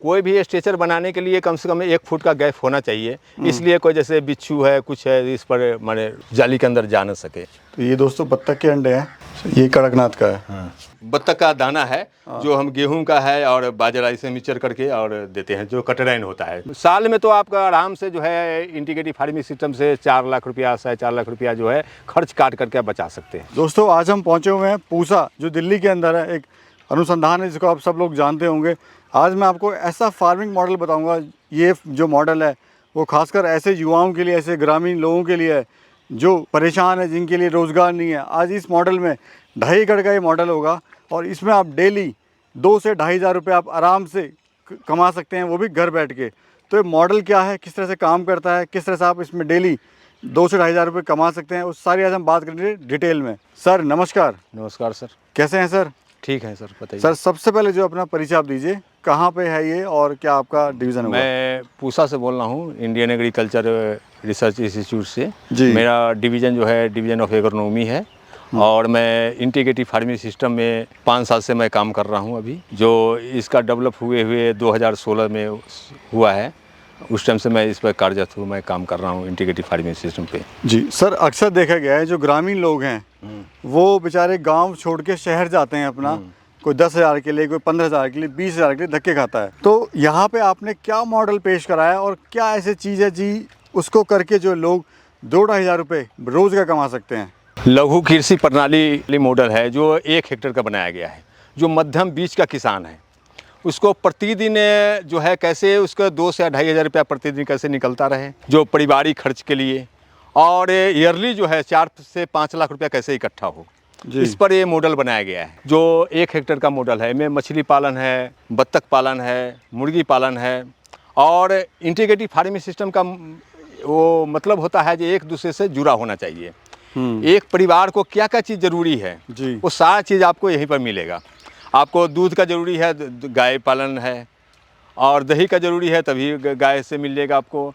कोई भी स्ट्रेचर बनाने के लिए कम से कम 1 फुट का गैप होना चाहिए, इसलिए कोई जैसे बिच्छू है कुछ है इस पर माने जाली के अंदर जा न सके। तो ये दोस्तों बत्तख के अंडे हैं, ये कड़कनाथ का है। हाँ, बत्तख का दाना है जो हम गेहूं का है और बाजरा इसे मिक्सचर करके और देते हैं, जो कटरैन होता है। साल में तो आपका आराम से जो है इंटीग्रेटिव फार्मिंग सिस्टम से 4 लाख रुपया 4.5 लाख रुपया जो है खर्च काट करके आप बचा सकते हैं। दोस्तों आज हम पहुंचे हुए हैं पूसा, जो दिल्ली के अंदर है, एक अनुसंधान है जिसको आप सब लोग जानते होंगे। आज मैं आपको ऐसा फार्मिंग मॉडल बताऊंगा। ये जो मॉडल है वो खासकर ऐसे युवाओं के लिए, ऐसे ग्रामीण लोगों के लिए है जो परेशान है, जिनके लिए रोज़गार नहीं है। आज इस मॉडल में 2.5 एकड़ का ये मॉडल होगा और इसमें आप डेली 2 से 2.5 हज़ार रुपये आप आराम से कमा सकते हैं, वो भी घर बैठ के। तो ये मॉडल क्या है, किस तरह से काम करता है, किस तरह से आप इसमें डेली 2 से 2.5 हज़ार रुपये कमा सकते हैं, उस सारी आज हम बात करेंगे डिटेल में। सर नमस्कार। नमस्कार सर। कैसे हैं सर? ठीक है सर, बताइए। सर सबसे पहले जो अपना परिचय आप दीजिए, कहाँ पे है ये और क्या आपका डिवीज़न होगा? मैं पूसा से बोल रहा हूँ, इंडियन एग्रीकल्चर रिसर्च इंस्टीट्यूट से। जी। मेरा डिवीज़न जो है डिवीज़न ऑफ एग्रोनॉमी है और मैं इंटीग्रेटिव फार्मिंग सिस्टम में 5 साल से मैं काम कर रहा हूँ अभी। जो इसका डेवलप हुए 2016 में हुआ है, उस टाइम से मैं इस पर कार्यरत हूँ, मैं काम कर रहा हूँ इंटीग्रेटिव फार्मिंग सिस्टम पे। जी सर, अक्सर देखा गया है जो ग्रामीण लोग हैं वो बेचारे गांव छोड़ के शहर जाते हैं अपना, कोई 10,000 के लिए, कोई 15,000 के लिए, 20,000 के लिए धक्के खाता है। तो यहाँ पे आपने क्या मॉडल पेश कराया और क्या ऐसी चीज़ है जी उसको करके जो लोग 2-2.5 हज़ार रुपये रोज़ का कमा सकते हैं? लघु कृषि प्रणाली मॉडल है जो 1 हेक्टेयर का बनाया गया है। जो मध्यम बीज का किसान है उसको प्रतिदिन जो है कैसे उसका 2 से 2.5 हज़ार रुपया प्रतिदिन कैसे निकलता रहे, जो पारिवारिक खर्च के लिए, और ईयरली जो है 4 से 5 लाख रुपया कैसे इकट्ठा हो, इस पर ये मॉडल बनाया गया है। जो 1 हेक्टेयर का मॉडल है, इसमें मछली पालन है, बत्तख पालन है, मुर्गी पालन है, और इंटीग्रेटिव फार्मिंग सिस्टम का वो मतलब होता है कि एक दूसरे से जुड़ा होना चाहिए। एक परिवार को क्या क्या चीज़ ज़रूरी है वो सारा चीज़ आपको यहीं पर मिलेगा। आपको दूध का ज़रूरी है, गाय पालन है, और दही का ज़रूरी है तभी गाय से मिलेगा आपको।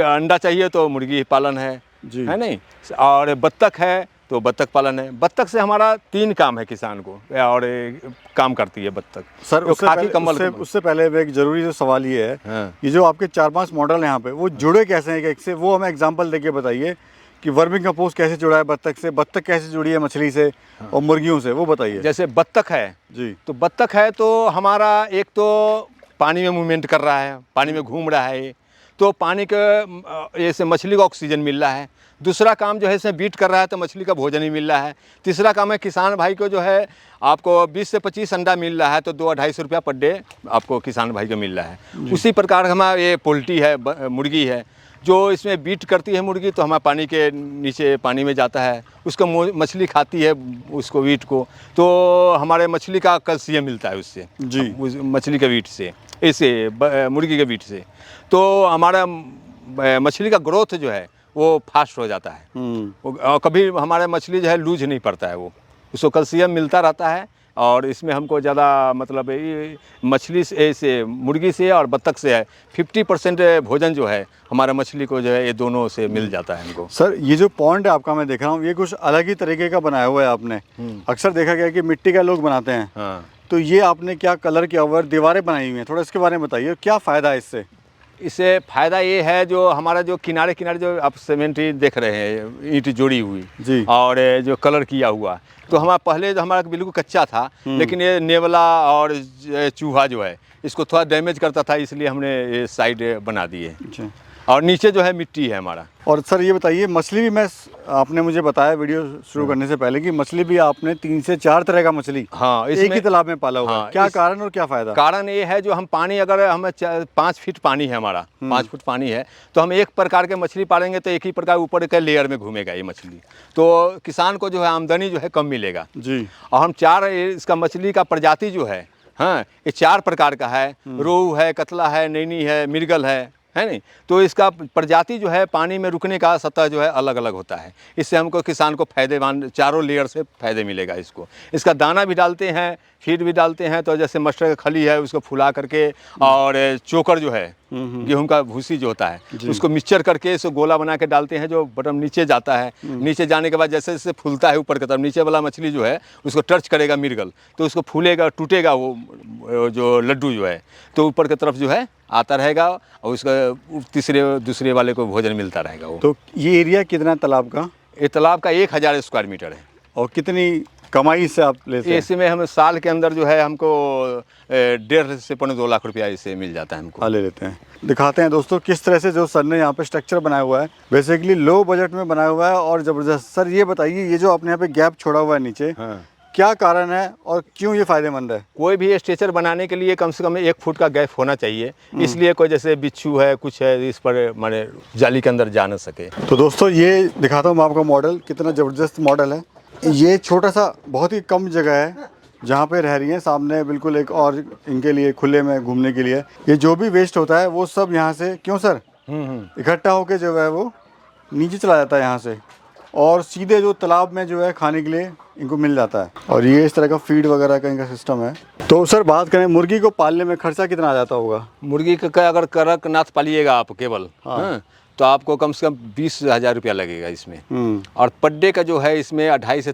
अंडा चाहिए तो मुर्गी पालन है है नहीं, और बत्तख है तो बत्तख पालन है। बत्तख से हमारा 3 काम है किसान को, और काम करती है बत्तख। सर उससे पहले एक ज़रूरी जो सवाल ये है, हाँ। ये जो आपके 4-5 मॉडल हैं यहाँ पे, वो जुड़े कैसे हैं एक से, वो हमें एग्जांपल देके बताइए कि वर्मिंग कंपोस्ट कैसे जुड़ा है बत्तख से, बत्तख कैसे जुड़ी है मछली से, हाँ। और मुर्गियों से, वो बताइए। जैसे बत्तख है जी, तो बत्तख है तो हमारा एक तो पानी में मूवमेंट कर रहा है, पानी में घूम रहा है, तो पानी के ऐसे मछली को ऑक्सीजन मिल रहा है। दूसरा काम जो है इसमें बीट कर रहा है तो मछली का भोजन ही मिल रहा है। तीसरा काम है किसान भाई को जो है आपको 20 से 25 अंडा मिल रहा है तो 2-250 रुपया पर डे आपको किसान भाई को मिल रहा है। उसी प्रकार हमारा ये पोल्ट्री है, मुर्गी है, जो इसमें बीट करती है मुर्गी तो हमारा पानी के नीचे पानी में जाता है, उसको मछली खाती है उसको वीट को, तो हमारे मछली का कैल्शियम मिलता है उससे जी, उस मछली के वीट से, ऐसे मुर्गी के वीट से, तो हमारा मछली का ग्रोथ जो है वो फास्ट हो जाता है। कभी हमारे मछली जो है लूज नहीं पड़ता है, वो उसको कैल्शियम मिलता रहता है। और इसमें हमको ज़्यादा मतलब मछली से मुर्गी से और बत्तख से है 50% भोजन जो है हमारा मछली को जो है ये दोनों से मिल जाता है हमको। सर ये जो पॉन्ड है आपका मैं देख रहा हूँ, ये कुछ अलग ही तरीके का बनाया हुआ है आपने। अक्सर देखा गया कि मिट्टी का लोग बनाते हैं, हाँ। तो ये आपने क्या कलर किया हुआ है, दीवारें बनाई हुई हैं, थोड़ा इसके बारे में बताइए, क्या फ़ायदा है इससे? इससे फ़ायदा ये है जो हमारा जो किनारे किनारे जो आप सीमेंट देख रहे हैं, ईंट जोड़ी हुई जी, और जो कलर किया हुआ, तो हमारा पहले जो हमारा बिल्कुल कच्चा था, लेकिन ये नेवला और चूहा जो है इसको थोड़ा डैमेज करता था, इसलिए हमने ये साइड बना दी है। और नीचे जो है मिट्टी है हमारा। और सर ये बताइए, मछली भी मैं, आपने मुझे बताया वीडियो शुरू करने से पहले कि मछली भी आपने 3 से 4 तरह का मछली, हाँ, एक ही तालाब में पाला हुआ, हाँ, क्या कारण और क्या फ़ायदा? कारण ये है जो हम पानी, अगर हमें 5 फीट पानी है हमारा, 5 फुट पानी है, तो हम एक प्रकार के मछली पालेंगे तो एक ही प्रकार ऊपर के लेयर में घूमेगा ये मछली, तो किसान को जो है आमदनी जो है कम मिलेगा जी। और हम 4 इसका मछली का प्रजाति जो है, हाँ, ये 4 प्रकार का है, रोहू है, कतला है, नैनी है, मृगल है नहीं, तो इसका प्रजाति जो है पानी में रुकने का सतह जो है अलग अलग होता है। इससे हमको किसान को फायदेमंद, चारों लेयर से फायदे मिलेगा इसको। इसका दाना भी डालते हैं, फीड भी डालते हैं, तो जैसे मस्टर्ड का खली है उसको फुला करके, और चोकर जो है गेहूं का भूसी जो होता है उसको मिक्सचर करके इसको गोला बना के डालते हैं, जो बटन नीचे जाता है। नीचे जाने के बाद जैसे जैसे फूलता है ऊपर की तरफ, नीचे वाला मछली जो है उसको टच करेगा मिर्गल, तो उसको फूलेगा, टूटेगा वो जो लड्डू जो है, तो ऊपर की तरफ जो है आता रहेगा और उसका तीसरे दूसरे वाले को भोजन मिलता रहेगा। वो तो ये एरिया कितना तालाब का? ये तालाब का 1000 स्क्वायर मीटर है। और कितनी कमाई इससे आप लेते हैं? इसमें हम साल के अंदर जो है हमको 1.5 से 2 लाख रुपया इससे मिल जाता है हमको। ले लेते हैं। दिखाते हैं दोस्तों किस तरह से जो सर ने यहाँ पे स्ट्रक्चर बनाया हुआ है, बेसिकली लो बजट में बनाया हुआ है और ज़बरदस्त। सर ये बताइए, ये जो आपने यहाँ पे गैप छोड़ा हुआ है नीचे, हाँ। क्या कारण है और क्यों ये फ़ायदेमंद है? कोई भी स्ट्रेचर बनाने के लिए कम से कम 1 फुट का गैप होना चाहिए, इसलिए कोई जैसे बिच्छू है कुछ है इस पर माने जाली के अंदर जा न सके। तो दोस्तों ये दिखाता हूँ मैं आपको मॉडल, कितना ज़बरदस्त मॉडल है। ये छोटा सा बहुत ही कम जगह है जहाँ पे रह रही हैं, सामने बिल्कुल एक और इनके लिए खुले में घूमने के लिए। ये जो भी वेस्ट होता है वो सब यहाँ से, क्यों सर, इकट्ठा होके जो है वो नीचे चला जाता है यहाँ से और सीधे जो तालाब में जो है खाने के लिए इनको मिल जाता है। और ये इस तरह का फीड वगैरह का इनका सिस्टम है। तो सर बात करें मुर्गी को पालने में खर्चा कितना आ जाता होगा? मुर्गी का अगर कड़कनाथ पालिएगा आप केवल, हाँ, तो आपको कम से कम 20,000 रुपया लगेगा इसमें। और पर डे का जो है इसमें 250 से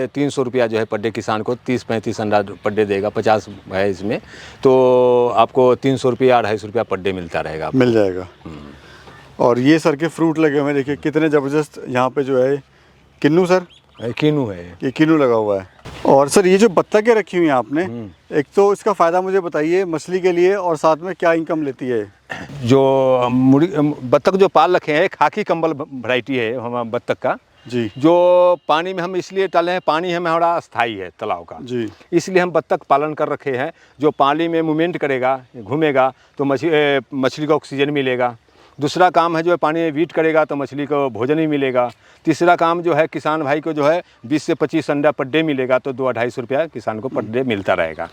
300 रुपया जो है पर डे किसान को 30-35 अंडा पर डे देगा, 50 है इसमें, तो आपको 300 रुपया 250 रुपया पर डे मिलता रहेगा, मिल जाएगा। और ये सर के फ्रूट लगे हुए हैं, देखिए कितने ज़बरदस्त। यहाँ पे जो है किन्नू, सर किन्नू है, ये किन्नू लगा हुआ है। और सर ये जो बत्तखें रखी हुई हैं आपने, एक तो इसका फ़ायदा मुझे बताइए मछली के लिए, और साथ में क्या इनकम लेती है? जो बत्तख जो पाल रखे हैं खाकी कंबल वैरायटी है हमारा बत्तख का जी। जो पानी में हम इसलिए डाले हैं, पानी हमारा अस्थाई है तालाब का जी, इसलिए हम बत्तख पालन कर रखे हैं। जो पानी में मूवमेंट करेगा, घूमेगा, तो मछली को ऑक्सीजन मिलेगा। दूसरा काम है जो है पानी में वीट करेगा तो मछली को भोजन ही मिलेगा। तीसरा काम जो है किसान भाई को जो है 20 से 25 अंडा पर डे मिलेगा, तो 200-250 रुपया किसान को पर डे मिलता रहेगा।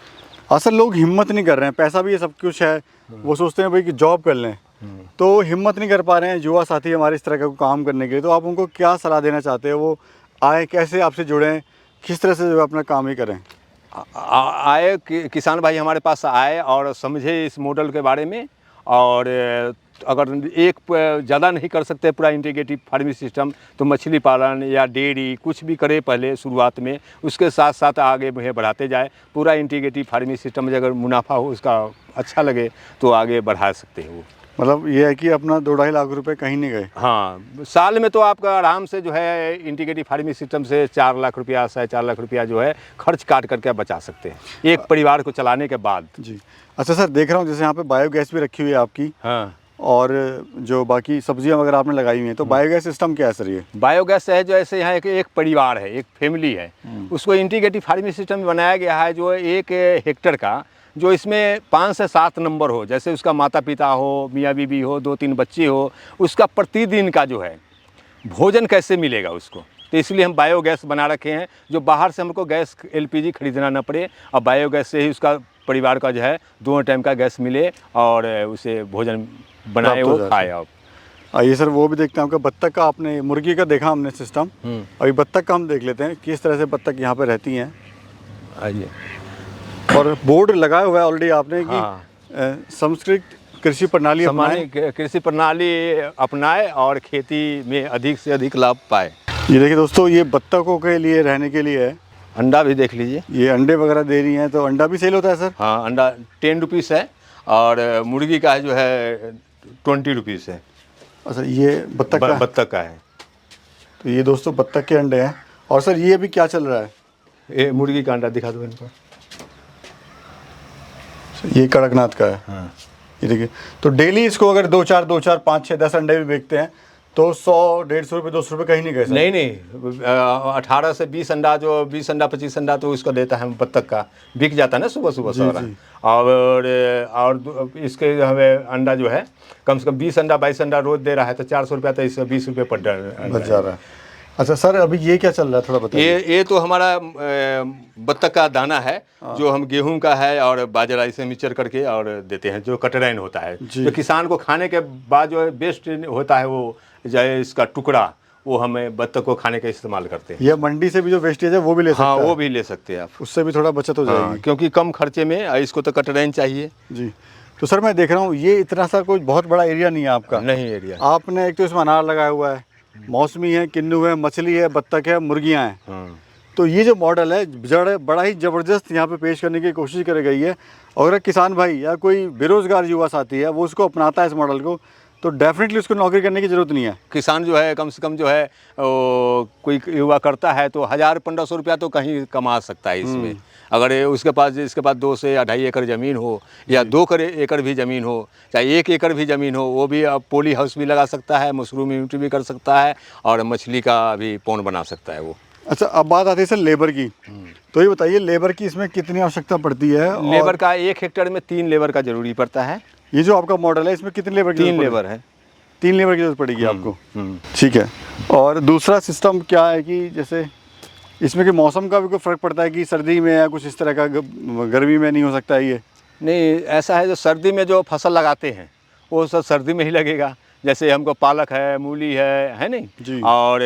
असल लोग हिम्मत नहीं कर रहे हैं, पैसा भी ये सब कुछ है, वो सोचते हैं भाई कि जॉब कर लें, तो हिम्मत नहीं कर पा रहे हैं युवा साथी हमारे इस तरह का काम करने के लिए। तो आप उनको क्या सलाह देना चाहते हैं? वो आए, कैसे आपसे जुड़ें, किस तरह से जो है अपना काम ही करें? आए किसान भाई हमारे पास आए और समझे इस मॉडल के बारे में, और अगर एक ज़्यादा नहीं कर सकते पूरा इंटीग्रेटिव फार्मिंग सिस्टम, तो मछली पालन या डेयरी कुछ भी करे पहले शुरुआत में, उसके साथ साथ आगे बढ़ाते जाए। पूरा इंटीग्रेटिव फार्मिंग सिस्टम में अगर मुनाफा हो उसका अच्छा लगे तो आगे बढ़ा सकते हैं वो। मतलब ये है कि अपना 2-2.5 लाख रुपए कहीं नहीं गए। हाँ, साल में तो आपका आराम से जो है इंटीग्रेटिव फार्मिंग सिस्टम से 4 लाख रुपया 4.5 लाख रुपया जो है खर्च काट करके आप बचा सकते हैं एक परिवार को चलाने के बाद। जी। अच्छा सर, देख रहा हूँ जैसे यहाँ पे बायोगैस भी रखी हुई है आपकी, हाँ, और जो बाकी सब्जियां वगैरह आपने लगाई हुई हैं, तो बायोगैस सिस्टम क्या है सर? ये बायोगैस है जो ऐसे यहाँ एक परिवार है, एक फैमिली है, उसको इंटीग्रेटिव फार्मिंग सिस्टम बनाया गया है जो 1 हेक्टेयर का, जो इसमें 5 से 7 नंबर हो, जैसे उसका माता पिता हो, मियाँ बीबी हो, 2-3 बच्चे हो, उसका प्रतिदिन का जो है भोजन कैसे मिलेगा उसको। तो इसलिए हम बायोगैस बना रखे हैं, जो बाहर से हमको गैस LPG खरीदना ना पड़े, और बायोगैस से ही उसका परिवार का जो है 2 टाइम का गैस मिले और उसे भोजन बनाए वो खाए आप। आइए सर वो भी देखते हैं। आपका बत्तख का, आपने मुर्गी का देखा हमने सिस्टम, अभी बत्तख का हम देख लेते हैं किस तरह से बत्तख यहाँ पे रहती हैं। आइए। और बोर्ड लगाया हुआ है ऑलरेडी आपने कि हाँ। संस्कृत कृषि प्रणाली अपनाएं। कृषि प्रणाली अपनाए और खेती में अधिक से अधिक लाभ पाए। ये देखिए दोस्तों, ये बत्तखों के लिए रहने के लिए है। अंडा भी देख लीजिए, ये अंडे वगैरह दे रही हैं, तो अंडा भी सेल होता है सर? हाँ, अंडा 10 रुपीज़ है और मुर्गी का है जो है 20 रुपीज़ है। अच्छा, ये बत्तख का है। तो ये दोस्तों बत्तख के अंडे हैं। और सर ये अभी क्या चल रहा है? ये मुर्गी का अंडा दिखा दो इनको। ये कड़कनाथ का है। हाँ। ये देखिए, तो डेली इसको अगर 2-4, 5, 6, 10 अंडे भी बेचते हैं तो 100, 150 रुपये, 200 रुपये कहीं नहीं गए सर? नहीं, 18 से 20 अंडा, जो 20 अंडा 25 अंडा तो उसको देता है बत्तख का, बिक जाता है ना सुबह सुबह सारा। और इसके हमें अंडा जो है कम से कम 20 अंडा 22 अंडा रोज दे रहा है, तो 400 रुपया, तो इससे 20 रुपये पर बच जा रहा है। अच्छा सर, अभी ये क्या चल रहा है थोड़ा बताइए। ये तो हमारा बत्तख का दाना है, जो हम गेहूं का है और बाजरा इसे मिक्सचर करके और देते हैं, जो कटरैन होता है, जो किसान को खाने के बाद जो है बेस्ट होता है, वो जो है इसका टुकड़ा, वो हमें बत्तख को खाने का इस्तेमाल करते हैं। या मंडी से भी जो वेस्टेज है वो भी ले सकते हैं? हाँ, वो भी ले सकते हैं आप, उससे भी थोड़ा बचत हो जाएगी। क्योंकि कम खर्चे में इसको तो कटरैन चाहिए। जी। तो सर मैं देख रहा हूँ ये इतना सा कोई बहुत बड़ा एरिया नहीं है आपका। नहीं एरिया। आपने एक तो इसमें अनार लगाया हुआ है, मौसमी है, किन्नू है, मछली है, बत्तख है, मुर्गियाँ हैं। हाँ। तो ये जो मॉडल है बड़ा ही ज़बरदस्त यहाँ पे पेश करने की कोशिश करी गई है। और अगर किसान भाई या कोई बेरोज़गार युवा साथी है वो उसको अपनाता है इस मॉडल को, तो डेफिनेटली उसको नौकरी करने की ज़रूरत नहीं है। किसान जो है कम से कम जो है कोई युवा करता है तो 1000-1500 रुपया तो कहीं कमा सकता है इसमें। अगर इसके पास 2 से 2.5 एकड़ ज़मीन हो या 2 एकड़ भी ज़मीन हो, चाहे 1 एकड़ भी ज़मीन हो, वो भी अब पोली हाउस भी लगा सकता है, मशरूम यूनिट भी कर सकता है और मछली का भी पौंड बना सकता है वो। अच्छा, अब बात आती है सर लेबर की। तो ये बताइए लेबर की इसमें कितनी आवश्यकता पड़ती है? लेबर का 1 हेक्टेयर में 3 लेबर का ज़रूरी पड़ता है। ये जो आपका मॉडल है इसमें कितने लेबर की 3 लेबर है। 3 लेबर की जरूरत पड़ेगी आपको। ठीक है। और दूसरा सिस्टम क्या है कि जैसे इसमें कि मौसम का भी कोई फ़र्क पड़ता है कि सर्दी में या कुछ इस तरह का, गर्मी में नहीं हो सकता है ये? नहीं, ऐसा है जो सर्दी में जो फसल लगाते हैं वो सब सर्दी में ही लगेगा। जैसे हमको पालक है, मूली है नहीं जी। और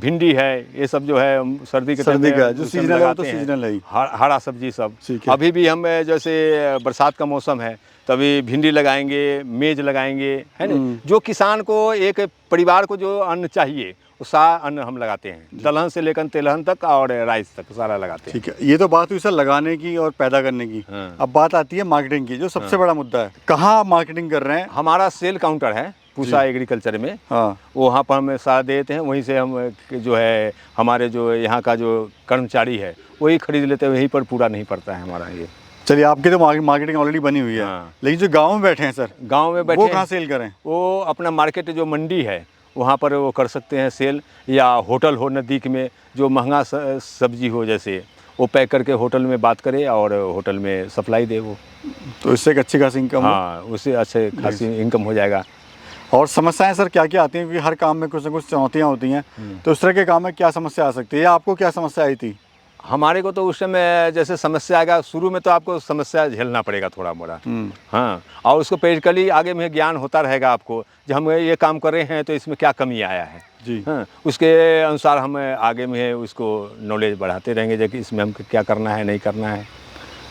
भिंडी है, ये सब जो है सर्दी के टाइम में का जो उसमें सीजनल है वो तो लगाते हैं। सीजनल है ही। हरा सब्जी सब। ठीक है। अभी भी हम जैसे बरसात का मौसम है तभी भिंडी लगाएंगे, मेज लगाएंगे, है ना। जो किसान को एक परिवार को जो अन्न चाहिए वो सारा अन्न हम लगाते हैं, दलहन से लेकर तेलहन तक और राइस तक सारा लगाते हैं। ठीक है। ये तो बात हुई सर लगाने की और पैदा करने की। हाँ। अब बात आती है मार्केटिंग की, जो सबसे बड़ा मुद्दा है। कहाँ मार्केटिंग कर रहे हैं? हमारा सेल काउंटर है पूसा एग्रीकल्चर में। हाँ। वहाँ पर हम साथ देते हैं, वहीं से हम जो है हमारे जो यहाँ का जो कर्मचारी है वही खरीद लेते हैं, वहीं पर पूरा नहीं पड़ता है हमारा ये। चलिए, आपकी तो मार्केटिंग ऑलरेडी बनी हुई है। हाँ। लेकिन जो गाँव में बैठे हैं सर, गांव में बैठे वो कहाँ सेल करें? वो अपना मार्केट जो मंडी है वहाँ पर वो कर सकते हैं सेल, या होटल हो नज़दीक में जो महंगा सब्जी हो जैसे वो पैक करके होटल में बात करे और होटल में सप्लाई दे वो। तो इससे एक अच्छी खासी इनकम। हाँ, उससे अच्छे खासी इनकम हो जाएगा। और समस्याएं सर क्या क्या आती हैं? क्योंकि हर काम में कुछ ना कुछ चुनौतियाँ होती हैं। तो इस तरह के काम में क्या समस्या आ सकती है या आपको क्या समस्या आई थी? हमारे को तो उस समय जैसे समस्या आएगा, शुरू में तो आपको समस्या झेलना पड़ेगा थोड़ा मोड़ा। हाँ, और उसको प्रैक्टिकली आगे में ज्ञान होता रहेगा आपको, जब हम ये काम कर रहे हैं तो इसमें क्या कमी आया है जी। हाँ, उसके अनुसार हम आगे में उसको नॉलेज बढ़ाते रहेंगे जो कि इसमें हमको क्या करना है नहीं करना है।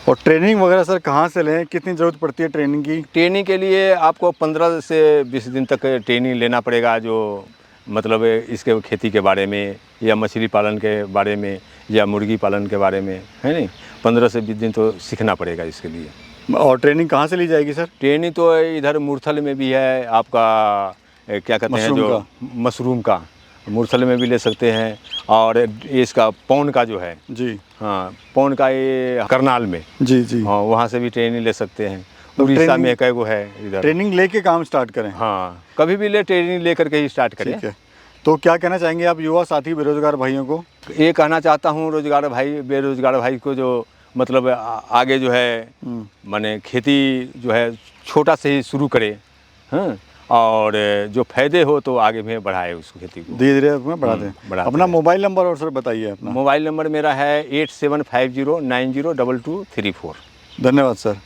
और ट्रेनिंग वगैरह सर कहाँ से लें? कितनी ज़रूरत पड़ती है ट्रेनिंग की? ट्रेनिंग के लिए आपको 15 से 20 दिन तक ट्रेनिंग लेना पड़ेगा, जो मतलब इसके खेती के बारे में या मछली पालन के बारे में या मुर्गी पालन के बारे में, है नहीं। 15 से 20 दिन तो सीखना पड़ेगा इसके लिए। और ट्रेनिंग कहाँ से ली जाएगी सर? ट्रेनिंग तो इधर मुरथल में भी है आपका, क्या कहते हैं जो मशरूम का, मुरथल में भी ले सकते हैं। और इसका पौन का जो है जी, हाँ, पौन का ये करनाल में जी जी, हाँ, वहाँ से भी ट्रेनिंग ले सकते हैं। तो उड़ीसा में कई गो है इधर। ट्रेनिंग लेके काम स्टार्ट करें। हाँ, कभी भी ले ट्रेनिंग लेकर के ही स्टार्ट करें। ठीक है। तो क्या कहना चाहेंगे आप युवा साथी बेरोजगार भाइयों को? ये कहना चाहता हूँ रोजगार भाई बेरोजगार भाई को, जो मतलब आगे जो है माने खेती जो है छोटा से ही शुरू करे, हाँ, और जो फायदे हो तो आगे में बढ़ाए उस खेती को, धीरे धीरे उसमें बढ़ाते हैं। अपना मोबाइल नंबर और सर बताइए अपना। मोबाइल नंबर मेरा है 8750902234। धन्यवाद सर।